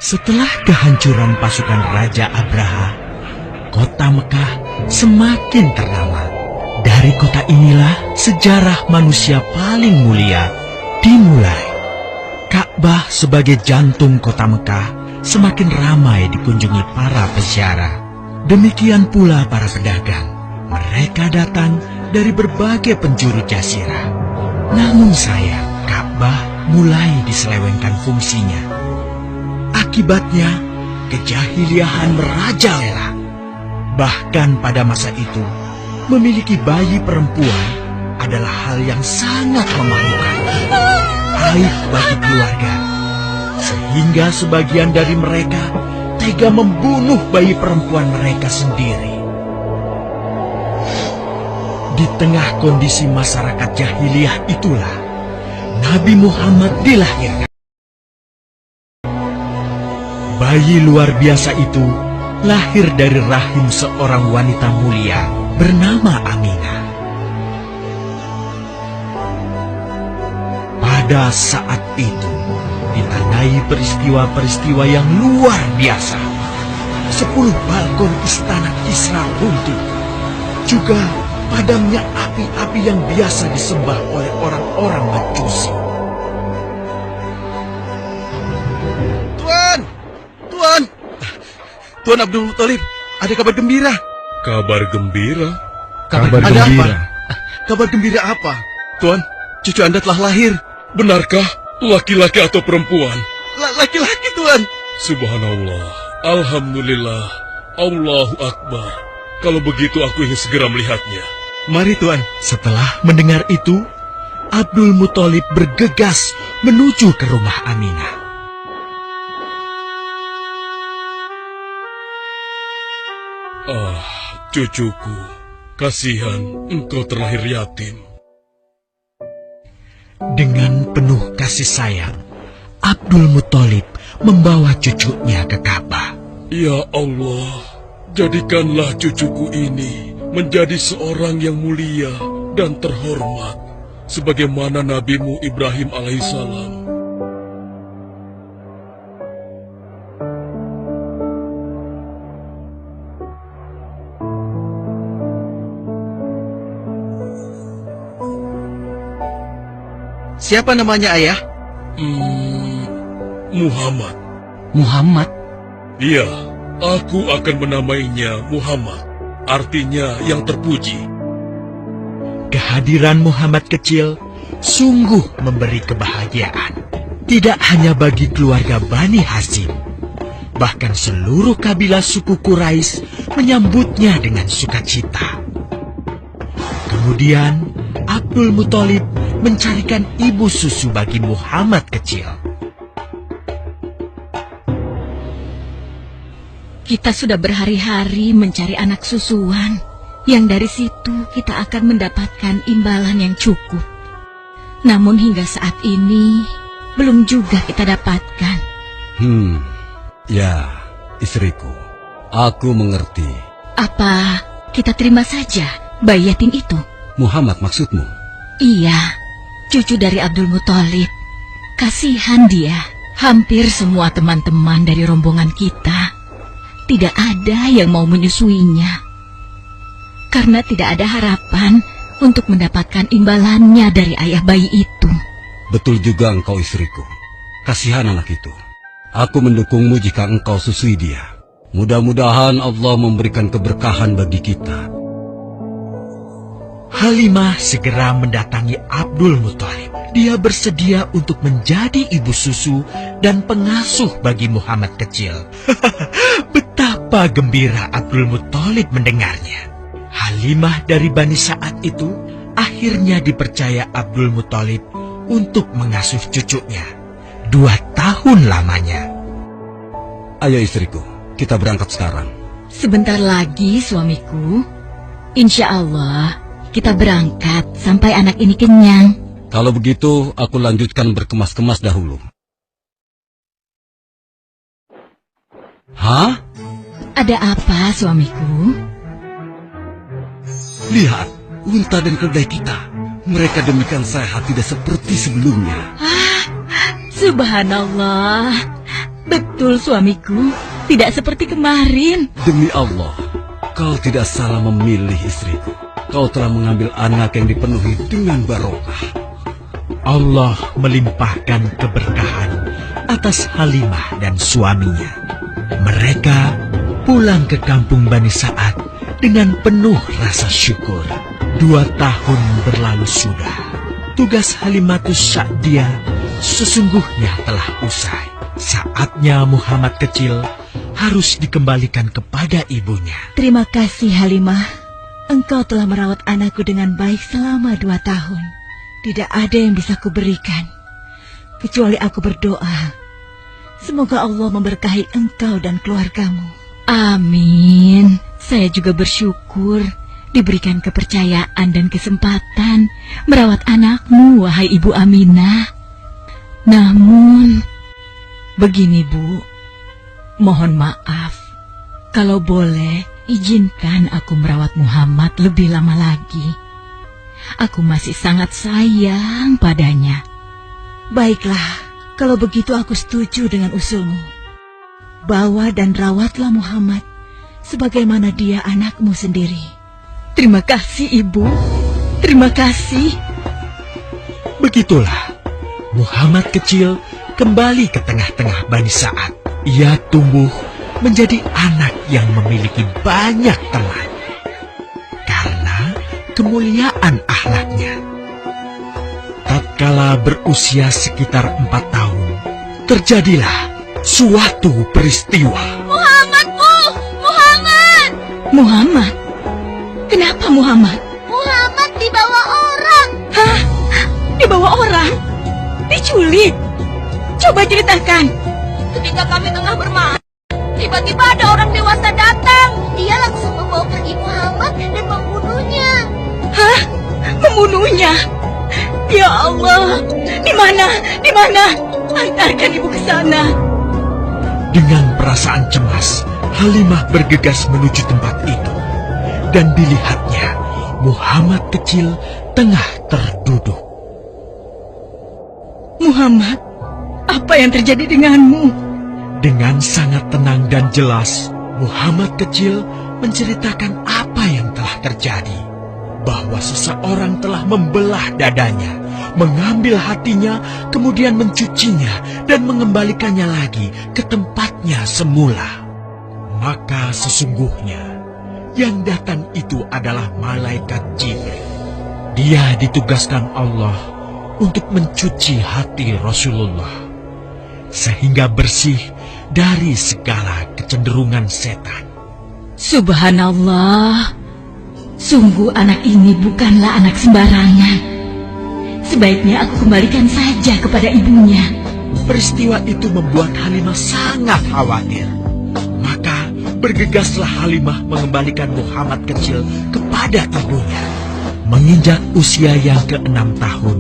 Setelah kehancuran pasukan Raja Abraha, kota Mekah semakin ternama. Dari kota inilah sejarah manusia paling mulia dimulai. Ka'bah sebagai jantung kota Mekah semakin ramai dikunjungi para peziarah. Demikian pula para pedagang. Mereka datang dari berbagai penjuru jazirah. Namun sayang, Ka'bah mulai diselewengkan fungsinya. Akibatnya, kejahiliahan merajalela. Bahkan pada masa itu, memiliki bayi perempuan adalah hal yang sangat memalukan. Aib bagi keluarga. Sehingga sebagian dari mereka tega membunuh bayi perempuan mereka sendiri. Di tengah kondisi masyarakat jahiliyah itulah Nabi Muhammad dilahirkan. Bayi luar biasa itu lahir dari rahim seorang wanita mulia bernama Aminah. Pada saat itu ditandai peristiwa-peristiwa yang luar biasa. 10 balkon istana Kisra runtuh. Juga padamnya api-api yang biasa disembah oleh orang-orang Majusi. Tuan Abdul Muthalib, ada kabar gembira. Kabar gembira? Kabar gembira? Kabar gembira apa? Tuan, cucu Anda telah lahir. Benarkah? Laki-laki atau perempuan? Laki-laki, Tuan. Subhanallah, Alhamdulillah, Allahu Akbar. Kalau begitu aku ingin segera melihatnya. Mari, Tuan. Setelah mendengar itu, Abdul Muthalib bergegas menuju ke rumah Aminah. Ah, cucuku, kasihan engkau terlahir yatim. Dengan penuh kasih sayang, Abdul Muthalib membawa cucunya ke Ka'bah. Ya Allah, jadikanlah cucuku ini menjadi seorang yang mulia dan terhormat, sebagaimana Nabimu Ibrahim alaihissalam. Siapa namanya, Ayah? Muhammad. Muhammad? Iya, aku akan menamainya Muhammad. Artinya yang terpuji. Kehadiran Muhammad kecil sungguh memberi kebahagiaan. Tidak hanya bagi keluarga Bani Hashim, bahkan seluruh kabilah suku Quraisy menyambutnya dengan sukacita. Kemudian Abdul Muthalib mencarikan ibu susu bagi Muhammad kecil. Kita sudah berhari-hari mencari anak susuan, yang dari situ kita akan mendapatkan imbalan yang cukup. Namun hingga saat ini, belum juga kita dapatkan. Ya, istriku, aku mengerti. Apa kita terima saja bayi yatim itu? Muhammad maksudmu? Iya, cucu dari Abdul Muthalib. Kasihan dia. Hampir semua teman-teman dari rombongan kita tidak ada yang mau menyusuinya. Karena tidak ada harapan untuk mendapatkan imbalannya dari ayah bayi itu. Betul juga engkau, istriku. Kasihan anak itu. Aku mendukungmu jika engkau susui dia. Mudah-mudahan Allah memberikan keberkahan bagi kita. Halimah segera mendatangi Abdul Muthalib. Dia bersedia untuk menjadi ibu susu dan pengasuh bagi Muhammad kecil. Betapa gembira Abdul Muthalib mendengarnya. Halimah dari Bani Sa'ad itu akhirnya dipercaya Abdul Muthalib untuk mengasuh cucunya 2 tahun lamanya. Ayo istriku, kita berangkat sekarang. Sebentar lagi suamiku. Insya Allah kita berangkat sampai anak ini kenyang. Kalau begitu, aku lanjutkan berkemas-kemas dahulu. Hah? Ada apa suamiku? Lihat, unta dan keledai kita. Mereka demikian sehat, tidak seperti sebelumnya. Subhanallah. Betul suamiku, tidak seperti kemarin. Demi Allah, kau tidak salah memilih istriku. Kau telah mengambil anak yang dipenuhi dengan barokah. Allah melimpahkan keberkahan atas Halimah dan suaminya. Mereka pulang ke kampung Bani Sa'ad dengan penuh rasa syukur. 2 tahun berlalu sudah. Tugas Halimatus Sa'diyah sesungguhnya telah usai. Saatnya Muhammad kecil harus dikembalikan kepada ibunya. Terima kasih Halimah. Engkau telah merawat anakku dengan baik selama 2 tahun. Tidak ada yang bisa kuberikan, kecuali aku berdoa. Semoga Allah memberkahi engkau dan keluargamu. Amin. Saya juga bersyukur diberikan kepercayaan dan kesempatan merawat anakmu, wahai Ibu Aminah. Namun, begini Bu, mohon maaf. Kalau boleh, izinkan aku merawat Muhammad lebih lama lagi. Aku masih sangat sayang padanya. Baiklah, kalau begitu aku setuju dengan usulmu. Bawa dan rawatlah Muhammad sebagaimana dia anakmu sendiri. Terima kasih, Ibu. Terima kasih. Begitulah, Muhammad kecil kembali ke tengah-tengah Bani Sa'ad. Ia tumbuh menjadi anak yang memiliki banyak teman. Karena kemuliaan akhlaknya. Tatkala berusia sekitar 4 tahun, terjadilah suatu peristiwa. Muhammad, Bu! Muhammad! Muhammad? Kenapa Muhammad? Muhammad dibawa orang. Hah? Dibawa orang? Diculik? Coba ceritakan. Ketika kami tengah bermain, tiba-tiba ada orang dewasa datang. Dia langsung membawa pergi Muhammad dan membunuhnya. Hah? Membunuhnya? Ya Allah, di mana? Di mana? Antarkan ibu ke sana. Dengan perasaan cemas, Halimah bergegas menuju tempat itu. Dan dilihatnya, Muhammad kecil tengah terduduk. Muhammad, apa yang terjadi denganmu? Dengan sangat tenang dan jelas, Muhammad kecil menceritakan apa yang telah terjadi. Bahwa seseorang telah membelah dadanya, mengambil hatinya, kemudian mencucinya dan mengembalikannya lagi ke tempatnya semula. Maka sesungguhnya yang datang itu adalah malaikat Jibril. Dia ditugaskan Allah untuk mencuci hati Rasulullah sehingga bersih dari segala kecenderungan setan. Subhanallah, sungguh anak ini bukanlah anak sembarangan. Sebaiknya aku kembalikan saja kepada ibunya. Peristiwa itu membuat Halimah sangat khawatir. Maka bergegaslah Halimah mengembalikan Muhammad kecil kepada ibunya. Menginjak usia yang ke-6 tahun,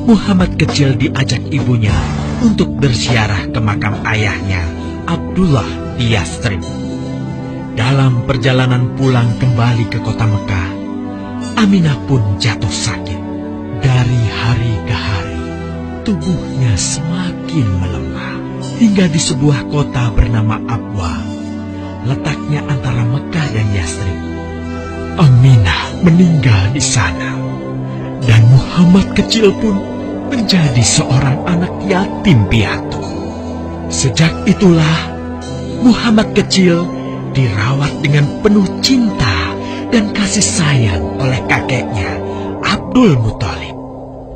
Muhammad kecil diajak ibunya untuk berziarah ke makam ayahnya, Abdullah di Yathrib. Dalam perjalanan pulang kembali ke kota Mekah, Aminah pun jatuh sakit. Dari hari ke hari, tubuhnya semakin melemah. Hingga di sebuah kota bernama Abwa, letaknya antara Mekah dan Yathrib, Aminah meninggal di sana. Dan Muhammad kecil pun menjadi seorang anak yatim piatu. Sejak itulah, Muhammad kecil dirawat dengan penuh cinta dan kasih sayang oleh kakeknya, Abdul Muthalib.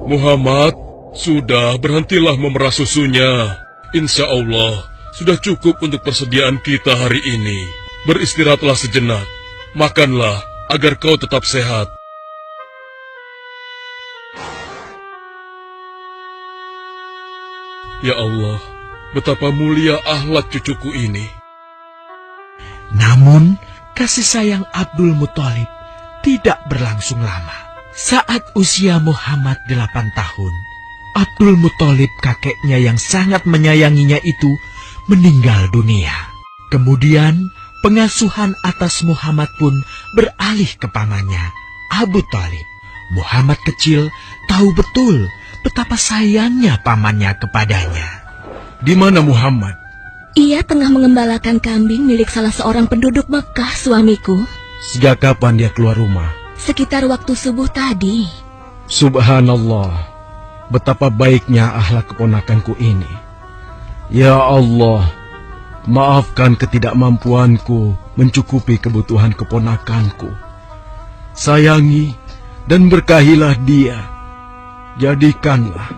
Muhammad, sudah berhentilah memerah susunya. Insya Allah, sudah cukup untuk persediaan kita hari ini. Beristirahatlah sejenak. Makanlah agar kau tetap sehat. Ya Allah, betapa mulia akhlak cucuku ini. Namun, kasih sayang Abdul Muthalib tidak berlangsung lama. Saat usia Muhammad 8 tahun, Abdul Muthalib kakeknya yang sangat menyayanginya itu meninggal dunia. Kemudian, pengasuhan atas Muhammad pun beralih ke pamannya, Abu Thalib. Muhammad kecil tahu betul betapa sayangnya pamannya kepadanya. Di mana Muhammad? Ia tengah mengembalakan kambing milik salah seorang penduduk Mekah, suamiku. Sejak kapan dia keluar rumah? Sekitar waktu subuh tadi. Subhanallah, betapa baiknya akhlak keponakanku ini. Ya Allah, maafkan ketidakmampuanku mencukupi kebutuhan keponakanku. Sayangi dan berkahilah dia. Jadikanlah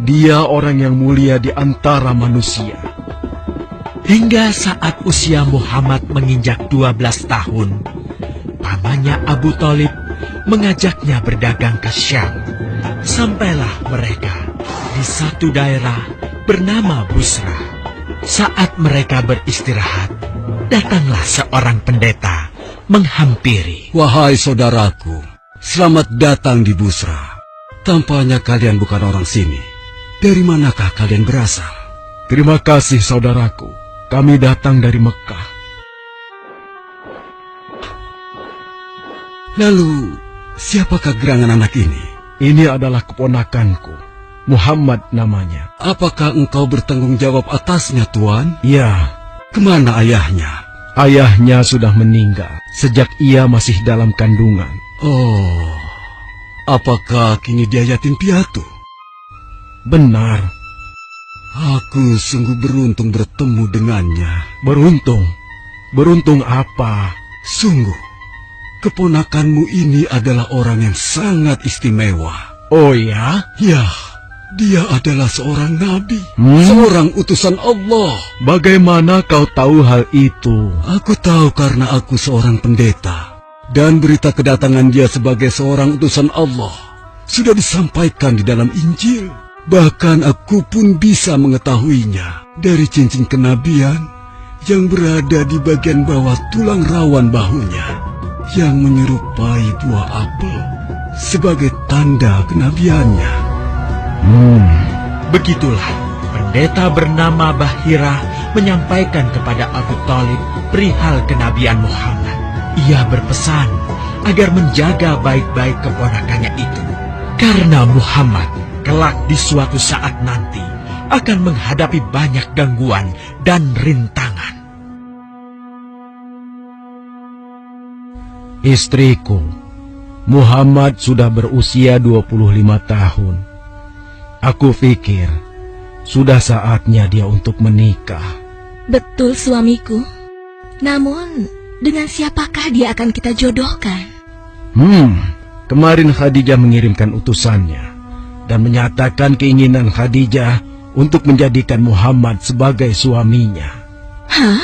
dia orang yang mulia di antara manusia. Hingga saat usia Muhammad menginjak 12 tahun, pamannya Abu Thalib mengajaknya berdagang ke Syam. Sampailah mereka di satu daerah bernama Busra. Saat mereka beristirahat, datanglah seorang pendeta menghampiri. Wahai saudaraku, selamat datang di Busra. Tampaknya kalian bukan orang sini. Dari manakah kalian berasal? Terima kasih saudaraku. Kami datang dari Mekah. Lalu, siapakah gerangan anak ini? Ini adalah keponakanku. Muhammad namanya. Apakah engkau bertanggung jawab atasnya, Tuan? Ya, Kemana ayahnya? ayahnya sudah meninggal sejak ia masih dalam kandungan. Oh, apakah kini dia yatim piatu? Benar, Aku sungguh beruntung bertemu dengannya. beruntung. Beruntung apa? Sungguh, keponakanmu ini adalah orang yang sangat istimewa. Oh ya? Ya, dia adalah seorang nabi, Hmm? seorang utusan Allah. Bagaimana kau tahu hal itu? Aku tahu karena aku seorang pendeta, dan berita kedatangan dia sebagai seorang utusan Allah sudah disampaikan di dalam Injil. Bahkan aku pun bisa mengetahuinya dari cincin kenabian yang berada di bagian bawah tulang rawan bahunya, yang menyerupai buah apel sebagai tanda kenabiannya. Begitulah pendeta bernama Bahira menyampaikan kepada Abu Thalib perihal kenabian Muhammad. Ia berpesan agar menjaga baik-baik keponakannya itu, karena Muhammad kelak di suatu saat nanti akan menghadapi banyak gangguan dan rintangan. Istriku, Muhammad sudah berusia 25 tahun. Aku pikir sudah saatnya dia untuk menikah. Betul, suamiku. Namun, dengan siapakah dia akan kita jodohkan? Kemarin Khadijah mengirimkan utusannya dan menyatakan keinginan Khadijah untuk menjadikan Muhammad sebagai suaminya. Hah?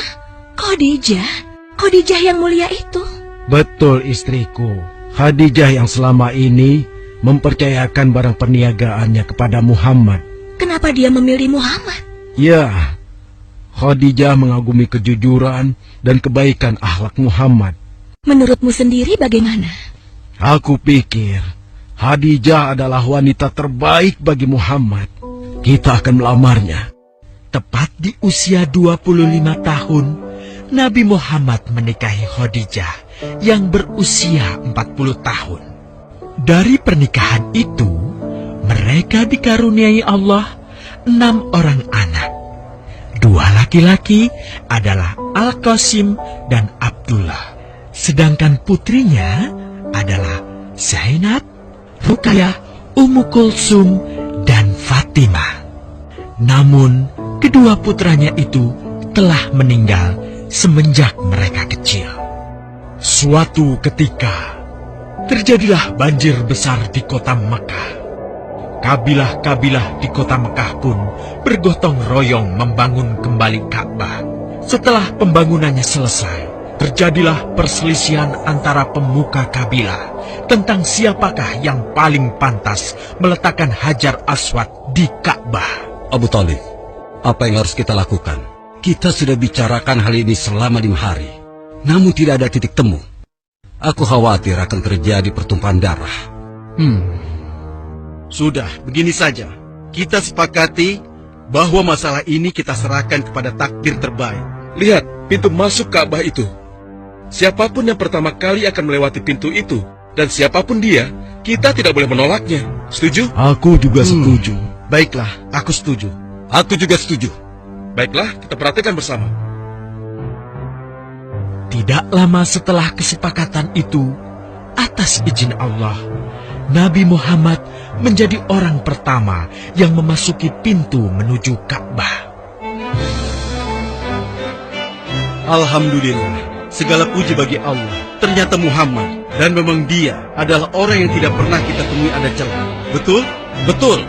Khadijah? Khadijah yang mulia itu? Betul, istriku. Khadijah yang selama ini mempercayakan barang perniagaannya kepada Muhammad. Kenapa dia memilih Muhammad? Ya, Khadijah mengagumi kejujuran dan kebaikan akhlak Muhammad. Menurutmu sendiri bagaimana? Aku pikir Khadijah adalah wanita terbaik bagi Muhammad. Kita akan melamarnya. Tepat di usia 25 tahun, Nabi Muhammad menikahi Khadijah yang berusia 40 tahun. Dari pernikahan itu, mereka dikaruniai Allah 6 orang anak. 2 laki-laki adalah Al-Qasim dan Abdullah. Sedangkan putrinya adalah Zainab, Ruqayyah, Ummu Kulsum, dan Fatimah. Namun, kedua putranya itu telah meninggal semenjak mereka kecil. Suatu ketika, terjadilah banjir besar di kota Mekah. Kabilah-kabilah di kota Mekah pun bergotong royong membangun kembali Ka'bah. Setelah pembangunannya selesai, terjadilah perselisihan antara pemuka kabilah tentang siapakah yang paling pantas meletakkan Hajar Aswad di Ka'bah. Abu Thalib, apa yang harus kita lakukan? Kita sudah bicarakan hal ini selama 5 hari, namun tidak ada titik temu. Aku khawatir akan terjadi pertumpahan darah. Sudah, begini saja. Kita sepakati bahwa masalah ini kita serahkan kepada takdir terbaik. Lihat pintu masuk Ka'bah itu. Siapapun yang pertama kali akan melewati pintu itu, dan siapapun dia, kita tidak boleh menolaknya. Setuju? Aku juga setuju. Baiklah, aku setuju. Aku juga setuju. Baiklah, kita perhatikan bersama. Tidak lama setelah kesepakatan itu, atas izin Allah, Nabi Muhammad menjadi orang pertama yang memasuki pintu menuju Ka'bah. Alhamdulillah, segala puji bagi Allah. Ternyata Muhammad, dan memang dia adalah orang yang tidak pernah kita temui ada celah. Betul? Betul.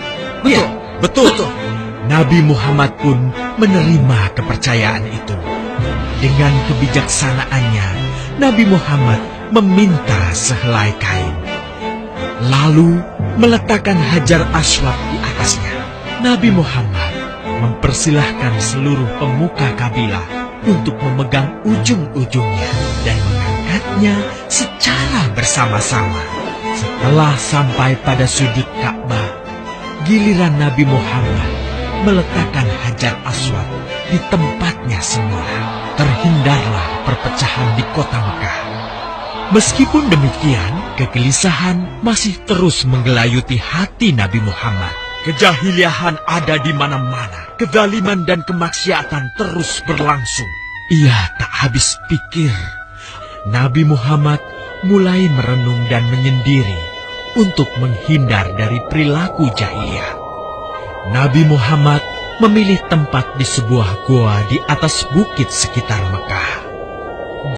Betul. Betul. Nabi Muhammad pun menerima kepercayaan itu. Dengan kebijaksanaannya, Nabi Muhammad meminta sehelai kain, lalu meletakkan Hajar Aswad di atasnya. Nabi Muhammad mempersilahkan seluruh pemuka kabilah untuk memegang ujung-ujungnya dan mengangkatnya secara bersama-sama. Setelah sampai pada sudut Ka'bah, giliran Nabi Muhammad meletakkan Hajar Aswad di tempatnya semula. Terhindarlah perpecahan di kota Mekah. Meskipun demikian, kegelisahan masih terus menggelayuti hati Nabi Muhammad. Kejahiliahan ada di mana-mana. Kezaliman dan kemaksiatan terus berlangsung. Ia tak habis pikir. Nabi Muhammad mulai merenung dan menyendiri untuk menghindar dari perilaku jahiliyah. Nabi Muhammad memilih tempat di sebuah goa di atas bukit sekitar Mekah.